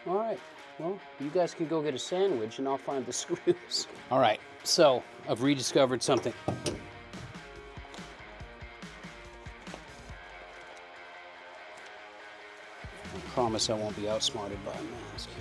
All right. Well, you guys can go get a sandwich and I'll find the screws. All right. So I've rediscovered something. I promise I won't be outsmarted by a mask here.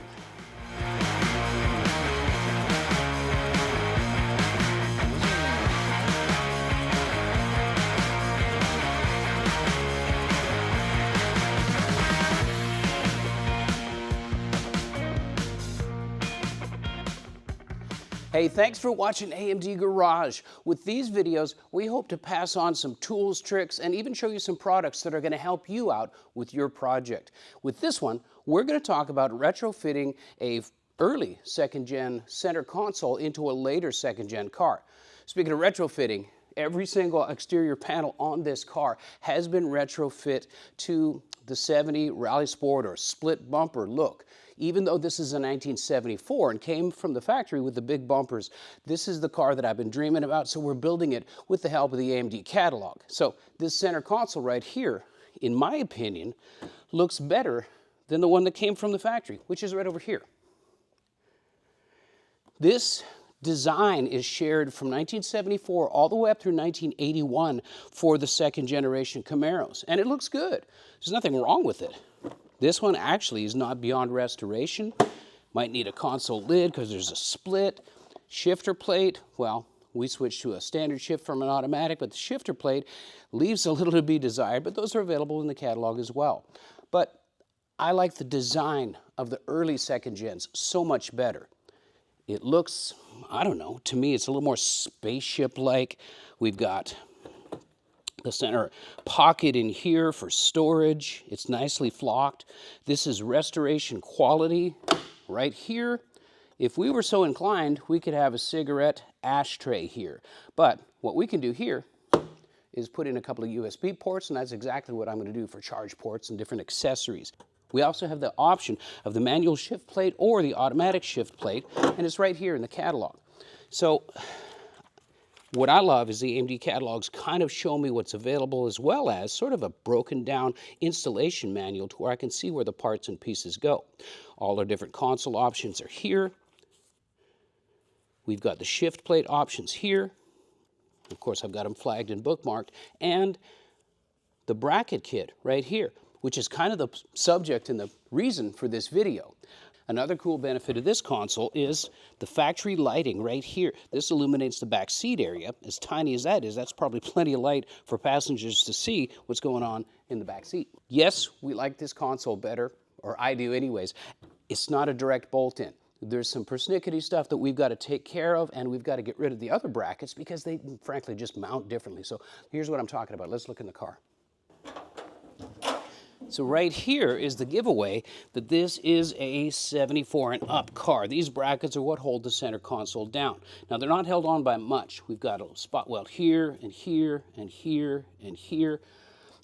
Hey, thanks for watching AMD Garage. With these videos, we hope to pass on some tools, tricks, and even show you some products that are going to help you out with your project. With this one, we're going to talk about retrofitting a early second-gen center console into a later second-gen car. Speaking of retrofitting, every single exterior panel on this car has been retrofit to the 70 Rally Sport or split bumper look. Even though this is a 1974 and came from the factory with the big bumpers, this is the car that I've been dreaming about, so we're building it with the help of the AMD catalog. So this center console right here, in my opinion, looks better than the one that came from the factory, which is right over here. This design is shared from 1974 all the way up through 1981 for the second generation Camaros, and it looks good. There's nothing wrong with it. This one actually is not beyond restoration. Might need a console lid because there's a split. Shifter plate, well, we switched to a standard shift from an automatic, but the shifter plate leaves a little to be desired, but those are available in the catalog as well. But I like the design of the early second gens so much better. It looks, I don't know, to me it's a little more spaceship-like. We've got the center pocket in here for storage. It's nicely flocked. This is restoration quality right here. If we were so inclined, we could have a cigarette ashtray here. But what we can do here is put in a couple of USB ports, and that's exactly what I'm going to do for charge ports and different accessories. We also have the option of the manual shift plate or the automatic shift plate, and it's right here in the catalog. So what I love is the AMD catalogs kind of show me what's available, as well as sort of a broken down installation manual to where I can see where the parts and pieces go. All our different console options are here. We've got the shift plate options here. Of course, I've got them flagged and bookmarked. And the bracket kit right here, which is kind of the subject and the reason for this video. Another cool benefit of this console is the factory lighting right here. This illuminates the back seat area. As tiny as that is, that's probably plenty of light for passengers to see what's going on in the back seat. Yes, we like this console better, or I do anyways. It's not a direct bolt-in. There's some persnickety stuff that we've got to take care of, and we've got to get rid of the other brackets because they, frankly, just mount differently. So here's what I'm talking about. Let's look in the car. So right here is the giveaway that this is a 74 and up car. These brackets are what hold the center console down. Now they're not held on by much. We've got a spot weld here and here and here and here,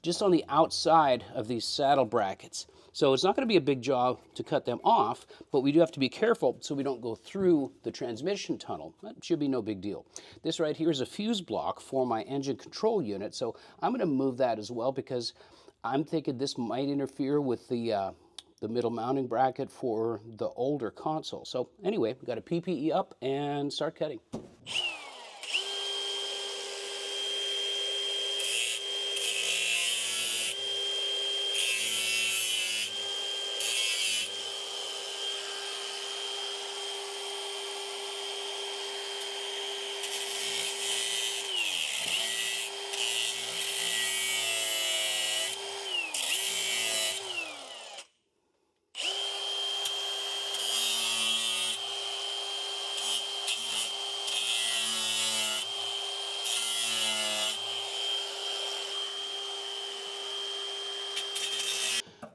just on the outside of these saddle brackets. So it's not going to be a big job to cut them off, but we do have to be careful so we don't go through the transmission tunnel. That should be no big deal. This right here is a fuse block for my engine control unit, so I'm going to move that as well because I'm thinking this might interfere with the middle mounting bracket for the older console. So anyway, we've got a PPE up and start cutting.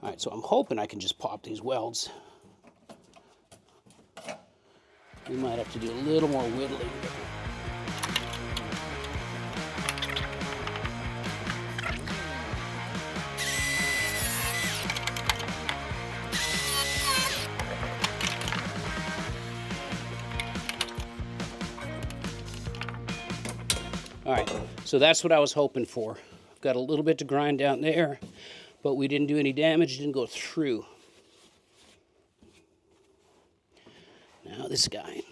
All right, so I'm hoping I can just pop these welds. We might have to do a little more whittling. All right, so that's what I was hoping for. I've got a little bit to grind down there, but we didn't do any damage, didn't go through. Now this guy.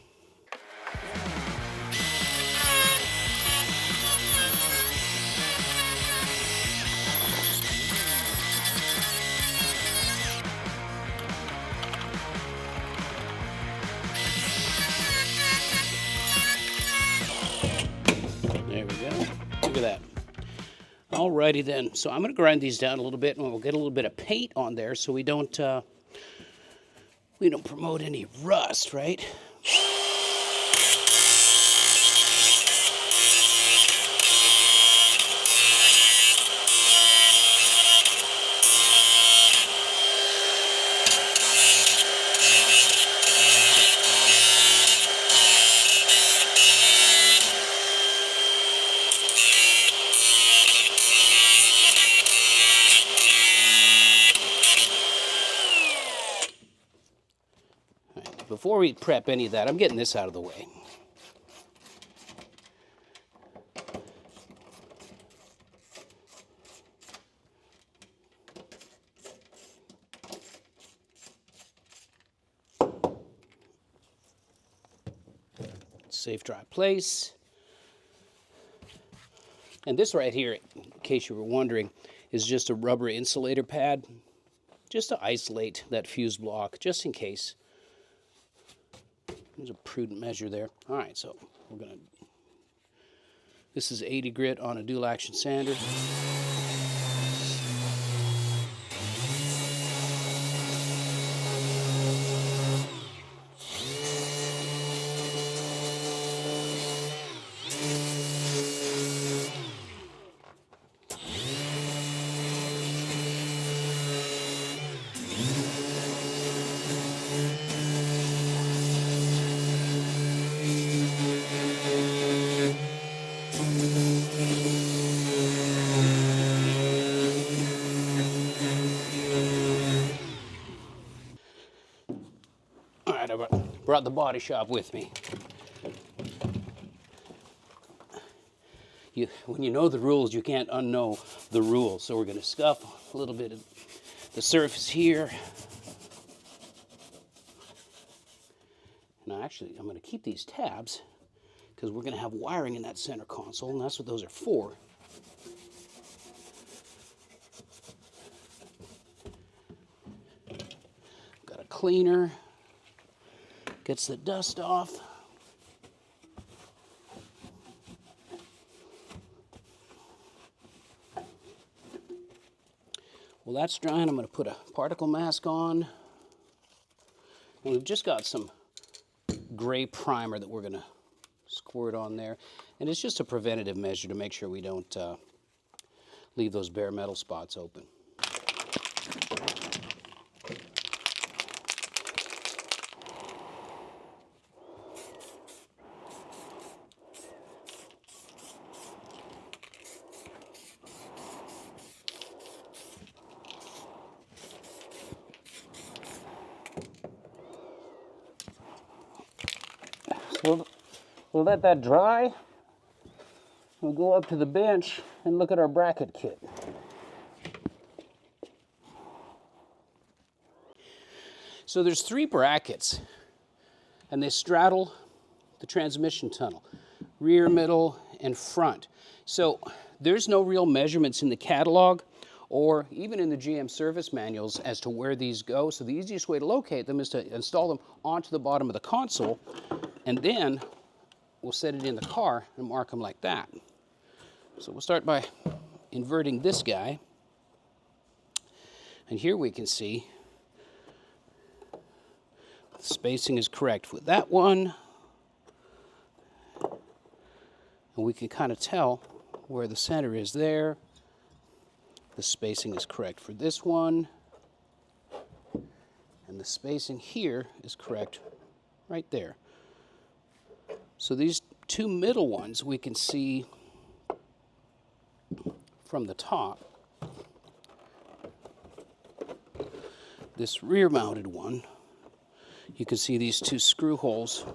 There we go. Look at that. Alrighty then. So I'm going to grind these down a little bit, and we'll get a little bit of paint on there so we don't promote any rust, right? Before we prep any of that, I'm getting this out of the way. Safe, dry place. And this right here, in case you were wondering, is just a rubber insulator pad, just to isolate that fuse block, just in case. There's a prudent measure there. All right, so we're gonna, this is 80 grit on a dual action sander. I brought the body shop with me. When you know the rules, you can't unknow the rules. So we're going to scuff a little bit of the surface here. Now actually, I'm going to keep these tabs because we're going to have wiring in that center console, and that's what those are for. Got a cleaner. Gets the dust off. Well, that's drying. I'm going to put a particle mask on. And we've just got some gray primer that we're going to squirt on there. And it's just a preventative measure to make sure we don't leave those bare metal spots open. We'll let that dry. We'll go up to the bench and look at our bracket kit. So there's 3 brackets, and they straddle the transmission tunnel, rear, middle, and front. So there's no real measurements in the catalog or even in the GM service manuals as to where these go. So the easiest way to locate them is to install them onto the bottom of the console, and then we'll set it in the car and mark them like that. So we'll start by inverting this guy. And here we can see the spacing is correct with that one. And we can kind of tell where the center is there. The spacing is correct for this one. And the spacing here is correct right there. So these 2 middle ones we can see from the top. This rear mounted one, you can see these 2 screw holes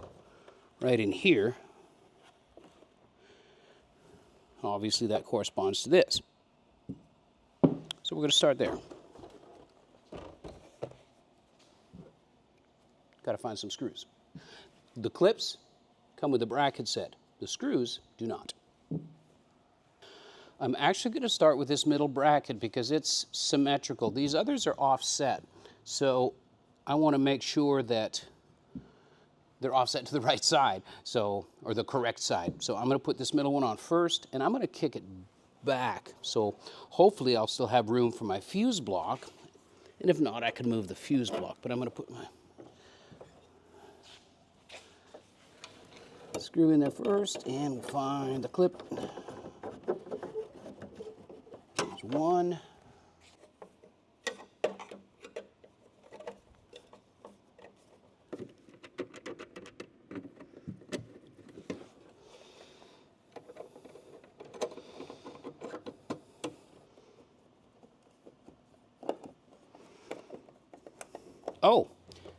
right in here. Obviously that corresponds to this. So we're going to start there. Got to find some screws. The clips come with a bracket set. The screws do not. I'm actually going to start with this middle bracket because it's symmetrical. These others are offset, so I want to make sure that they're offset to the right side, or the correct side. So I'm going to put this middle one on first, and I'm going to kick it back. So hopefully I'll still have room for my fuse block, and if not, I can move the fuse block. But I'm going to put my screw in there first, and we'll find the clip. There's one. Oh,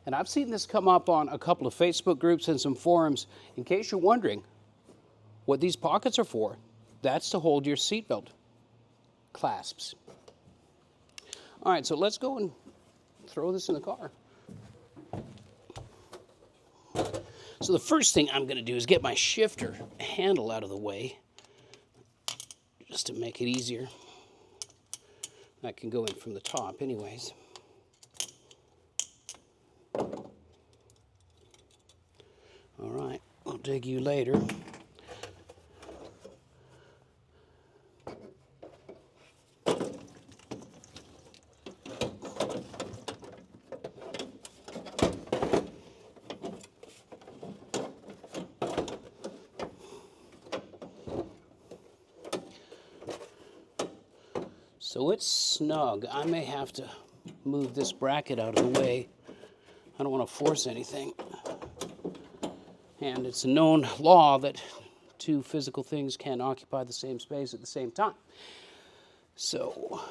and I've seen this come up on a couple of Facebook groups and some forums. In case you're wondering what these pockets are for, that's to hold your seatbelt clasps. All right, so let's go and throw this in the car. So the first thing I'm going to do is get my shifter handle out of the way, just to make it easier. That can go in from the top anyways. All right, I'll dig you later. So it's snug. I may have to move this bracket out of the way. I don't want to force anything. And it's a known law that two physical things can't occupy the same space at the same time. So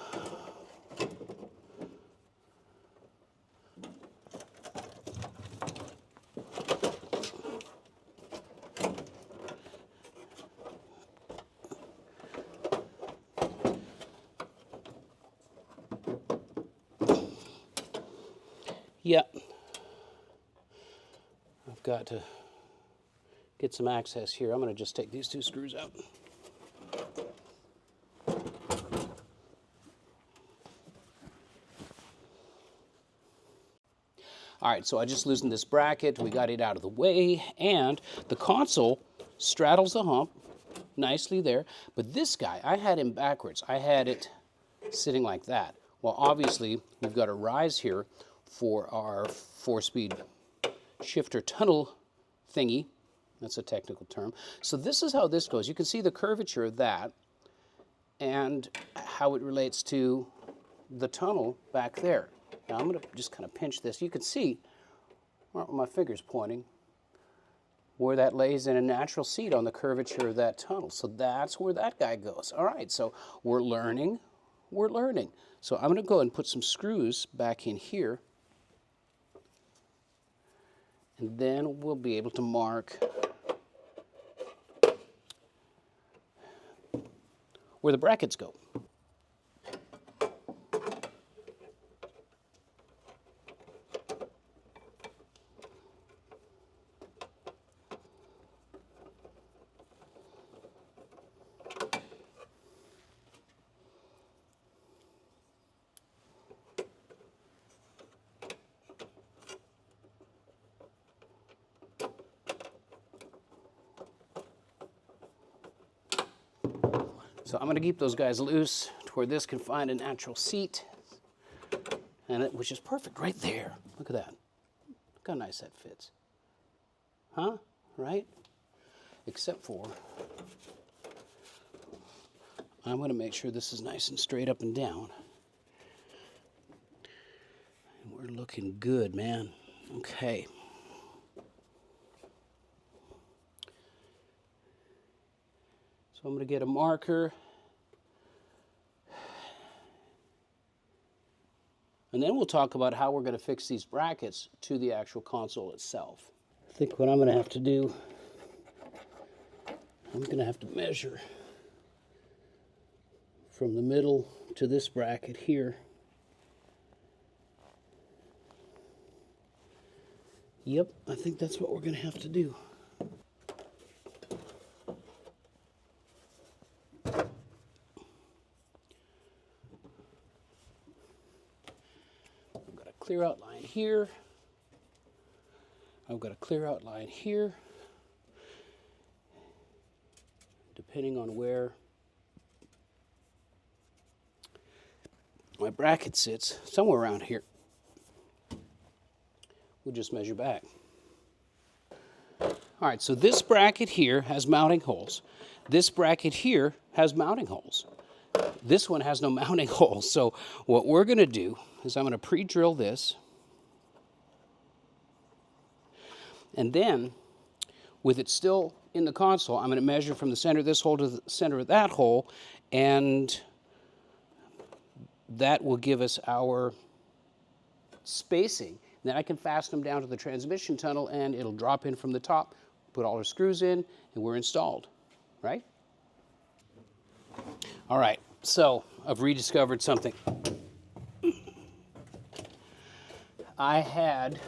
yeah, I've got to get some access here. I'm going to just take these two screws out. All right, so I just loosened this bracket. We got it out of the way, and the console straddles the hump nicely there. But this guy, I had him backwards. I had it sitting like that. Well, obviously, we've got a rise here for our 4-speed shifter tunnel thingy. That's a technical term. So this is how this goes. You can see the curvature of that and how it relates to the tunnel back there. Now I'm going to just kind of pinch this. You can see where my finger's pointing where that lays in a natural seat on the curvature of that tunnel. So that's where that guy goes. All right, so we're learning. We're learning. So I'm going to go ahead and put some screws back in here. And then we'll be able to mark where the brackets go. So I'm going to keep those guys loose to where this can find a natural seat, which is perfect right there. Look at that. Look how nice that fits. Huh? Right? Except for, I'm going to make sure this is nice and straight up and down. And we're looking good, man. Okay. So I'm going to get a marker, and then we'll talk about how we're going to fix these brackets to the actual console itself. I think what I'm going to have to do, I'm going to have to measure from the middle to this bracket here. Yep, I think that's what we're going to have to do. I've got a clear outline here. I've got a clear outline here. Depending on where my bracket sits, somewhere around here. We'll just measure back. All right, so this bracket here has mounting holes. This bracket here has mounting holes. This one has no mounting holes. So what we're going to do is I'm going to pre-drill this. And then, with it still in the console, I'm going to measure from the center of this hole to the center of that hole, and that will give us our spacing. Then I can fasten them down to the transmission tunnel, and it'll drop in from the top, put all our screws in, and we're installed, right? All right, so I've rediscovered something. I had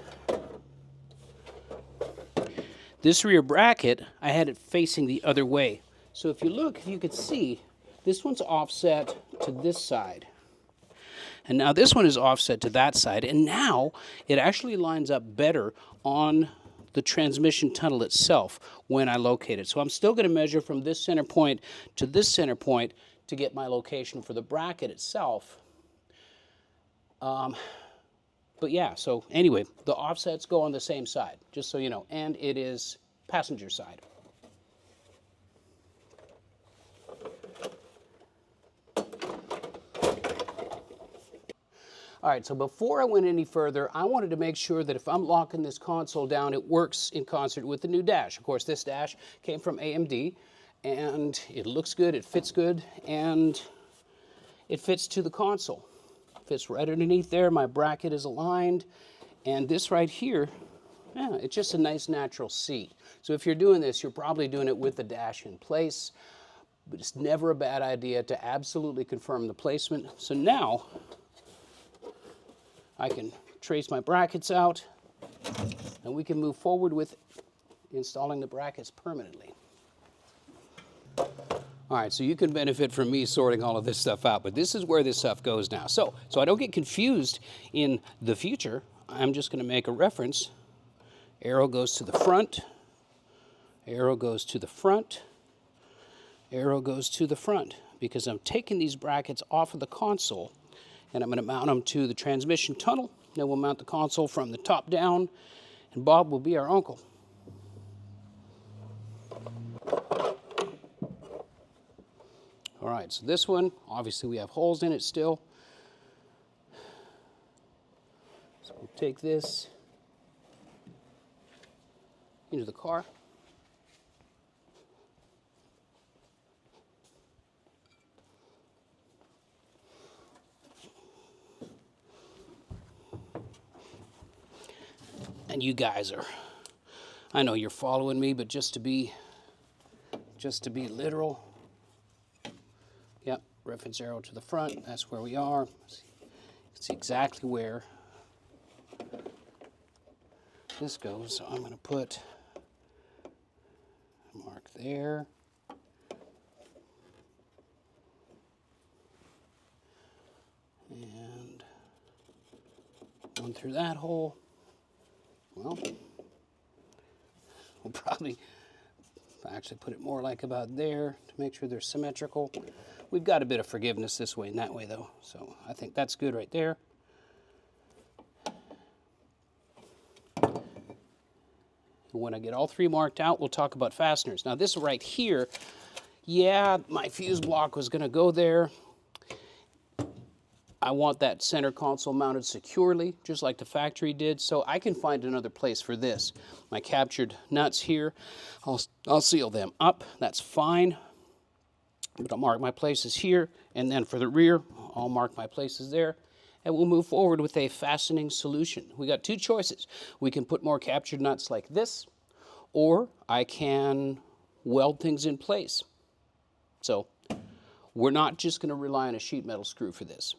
this rear bracket, I had it facing the other way. So if you look, if you could see, this one's offset to this side. And now this one is offset to that side, and now it actually lines up better on the transmission tunnel itself when I locate it. So I'm still going to measure from this center point to this center point to get my location for the bracket itself. But yeah, so anyway, the offsets go on the same side, just so you know, and it is passenger side. All right, so before I went any further, I wanted to make sure that if I'm locking this console down, it works in concert with the new dash. Of course, this dash came from AMD, and it looks good, it fits good, and it fits to the console. Fits right underneath there, my bracket is aligned, and this right here, yeah, it's just a nice natural seat. So if you're doing this, you're probably doing it with the dash in place, but it's never a bad idea to absolutely confirm the placement. So now, I can trace my brackets out, and we can move forward with installing the brackets permanently. All right, so you can benefit from me sorting all of this stuff out, but this is where this stuff goes now. So I don't get confused in the future, I'm just going to make a reference. Arrow goes to the front, arrow goes to the front, arrow goes to the front, because I'm taking these brackets off of the console, and I'm going to mount them to the transmission tunnel. Then we'll mount the console from the top down, and Bob will be our uncle. All right, so this one, obviously we have holes in it still. So we'll take this into the car. And you guys are, I know you're following me, but just to be literal, yep, reference arrow to the front, that's where we are. See exactly where this goes. So I'm going to put a mark there. And one through that hole. Well, we'll probably actually put it more like about there to make sure they're symmetrical. We've got a bit of forgiveness this way and that way though, so I think that's good right there. When I get all three marked out, we'll talk about fasteners. Now this right here, yeah, my fuse block was going to go there. I want that center console mounted securely, just like the factory did, so I can find another place for this. My captured nuts here, I'll seal them up, that's fine. But I'll mark my places here, and then for the rear, I'll mark my places there, and we'll move forward with a fastening solution. We got two choices. We can put more captured nuts like this, or I can weld things in place. So we're not just going to rely on a sheet metal screw for this.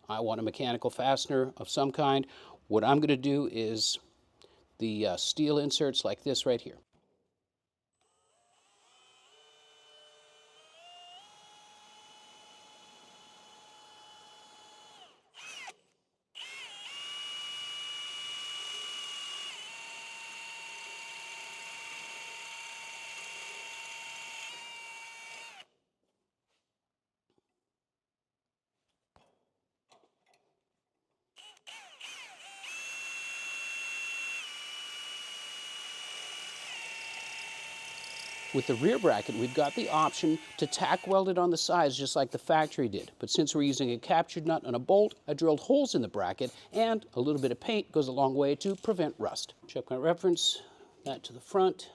I want a mechanical fastener of some kind. What I'm going to do is the steel inserts like this right here. With the rear bracket, we've got the option to tack weld it on the sides just like the factory did. But since we're using a captured nut and a bolt, I drilled holes in the bracket, and a little bit of paint goes a long way to prevent rust. Check my reference, that to the front.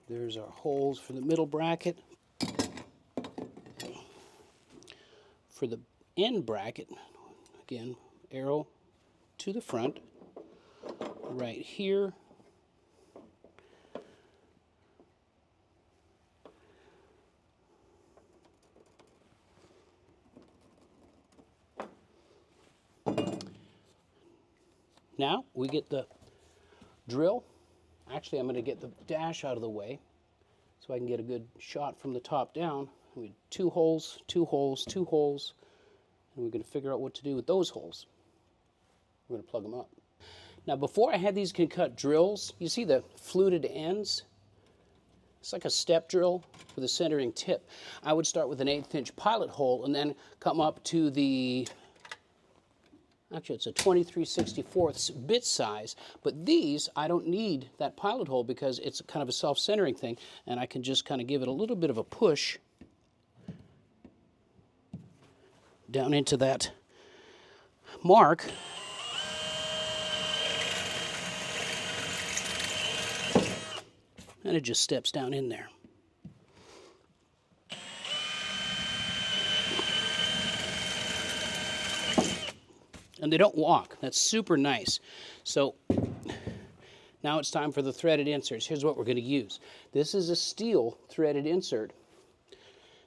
There's our holes for the middle bracket. For the end bracket, again, arrow to the front. Right here. Now we get the drill. Actually, I'm going to get the dash out of the way so I can get a good shot from the top down. We have 2 holes, 2 holes, 2 holes, and we're going to figure out what to do with those holes. We're going to plug them up. Now, before I had these cut drills, you see the fluted ends? It's like a step drill with a centering tip. I would start with an 1/8 inch pilot hole and then come up to the, actually it's a 23/64 bit size, but these, I don't need that pilot hole because it's kind of a self-centering thing, and I can just kind of give it a little bit of a push down into that mark. And it just steps down in there. And they don't walk. That's super nice. So now it's time for the threaded inserts. Here's what we're going to use. This is a steel threaded insert.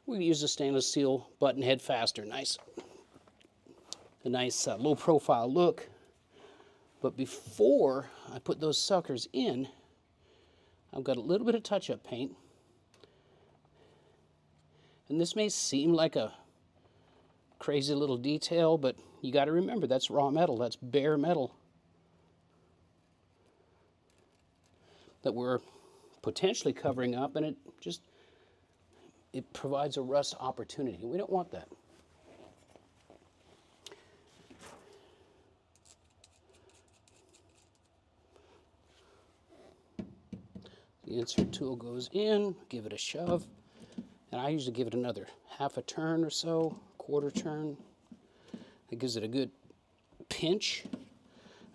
We use a stainless steel button head fastener. Nice. A nice low profile look. But before I put those suckers in, I've got a little bit of touch-up paint. And this may seem like a crazy little detail, but you got to remember that's raw metal, that's bare metal that we're potentially covering up, and it provides a rust opportunity. We don't want that. The insert tool goes in, give it a shove, and I usually give it another 1/2 turn or so, 1/4 turn. It gives it a good pinch,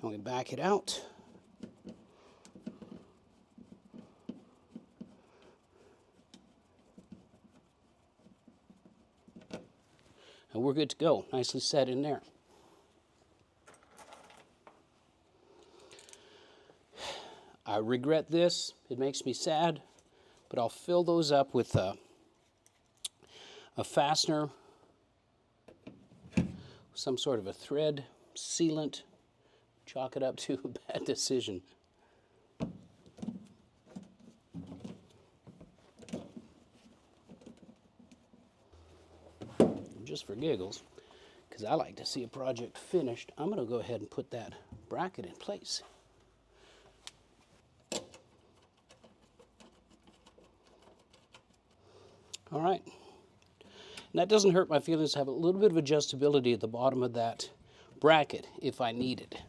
and we back it out. And we're good to go, nicely set in there. I regret this, it makes me sad, but I'll fill those up with a fastener, some sort of a thread sealant. Chalk it up to a bad decision. Just for giggles, because I like to see a project finished, I'm going to go ahead and put that bracket in place. All right. And that doesn't hurt my feelings to have a little bit of adjustability at the bottom of that bracket if I need it.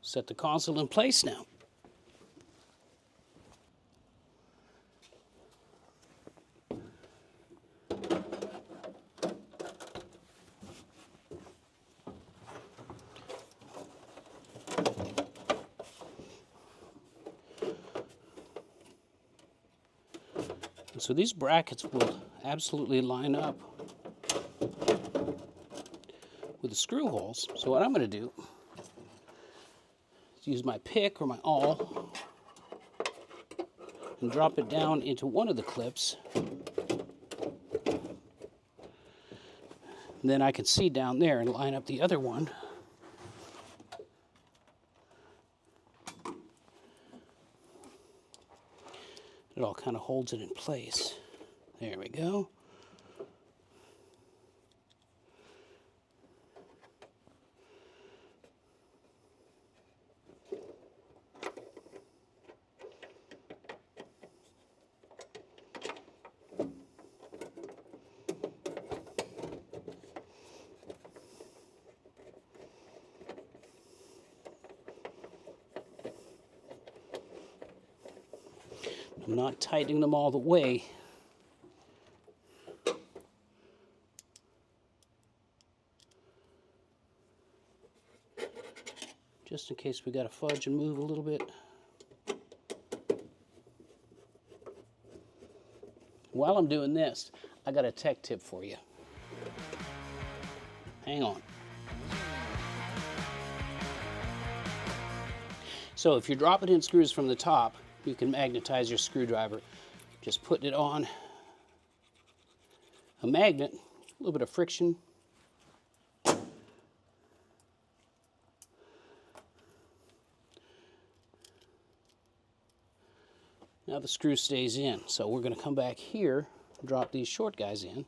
Set the console in place now. And so these brackets will absolutely line up with the screw holes. So what I'm going to do is use my pick or my awl and drop it down into one of the clips. And then I can see down there and line up the other one. It all kind of holds it in place. There we go. I'm not tightening them all the way. Just in case we got to fudge and move a little bit. While I'm doing this, I got a tech tip for you. Hang on. So if you're dropping in screws from the top, you can magnetize your screwdriver. Just putting it on a magnet, a little bit of friction. Now the screw stays in. So we're going to come back here, drop these short guys in.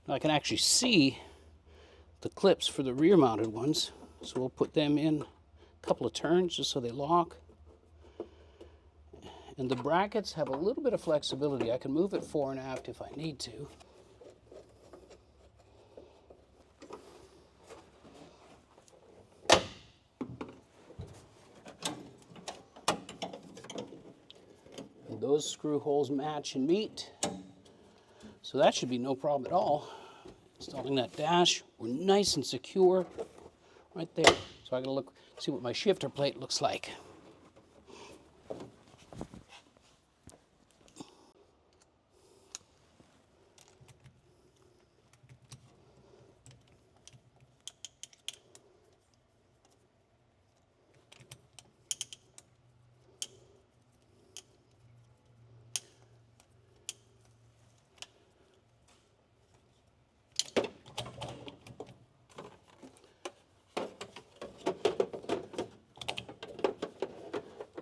Now I can actually see the clips for the rear mounted ones, so we'll put them in a couple of turns just so they lock. And the brackets have a little bit of flexibility. I can move it fore and aft if I need to. And those screw holes match and meet. So that should be no problem at all. Installing that dash, we're nice and secure right there. So I'm going to see what my shifter plate looks like.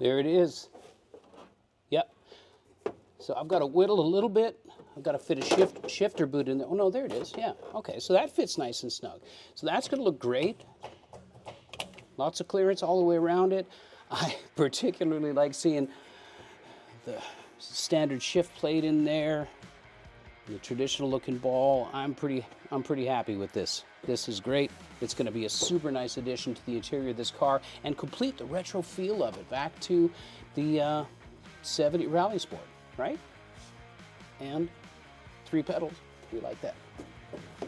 There it is. Yep. So I've got to whittle a little bit. I've got to fit a shifter boot in there. Oh no, there it is. Yeah. Okay. So that fits nice and snug. So that's going to look great. Lots of clearance all the way around it. I particularly like seeing the standard shift plate in there. The traditional looking ball, I'm pretty happy with this. This is great. It's going to be a super nice addition to the interior of this car and complete the retro feel of it back to the 70 Rally Sport, right? And 3 pedals, we like that.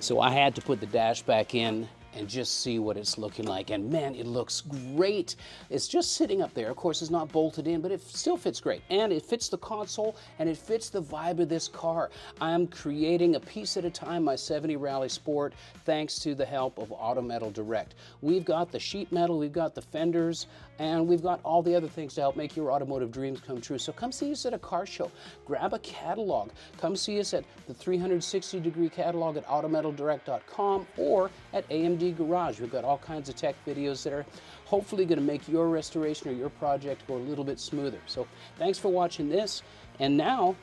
So I had to put the dash back in and just see what it's looking like. And man, it looks great. It's just sitting up there. Of course, it's not bolted in, but it still fits great. And it fits the console and it fits the vibe of this car. I'm creating a piece at a time my 70 Rally Sport thanks to the help of Auto Metal Direct. We've got the sheet metal, we've got the fenders, and we've got all the other things to help make your automotive dreams come true. So come see us at a car show. Grab a catalog. Come see us at the 360-degree catalog at autometaldirect.com or at AMD Garage. We've got all kinds of tech videos that are hopefully going to make your restoration or your project go a little bit smoother. So thanks for watching this. And now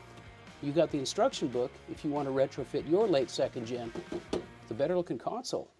you got the instruction book if you want to retrofit your late second gen with a better looking console.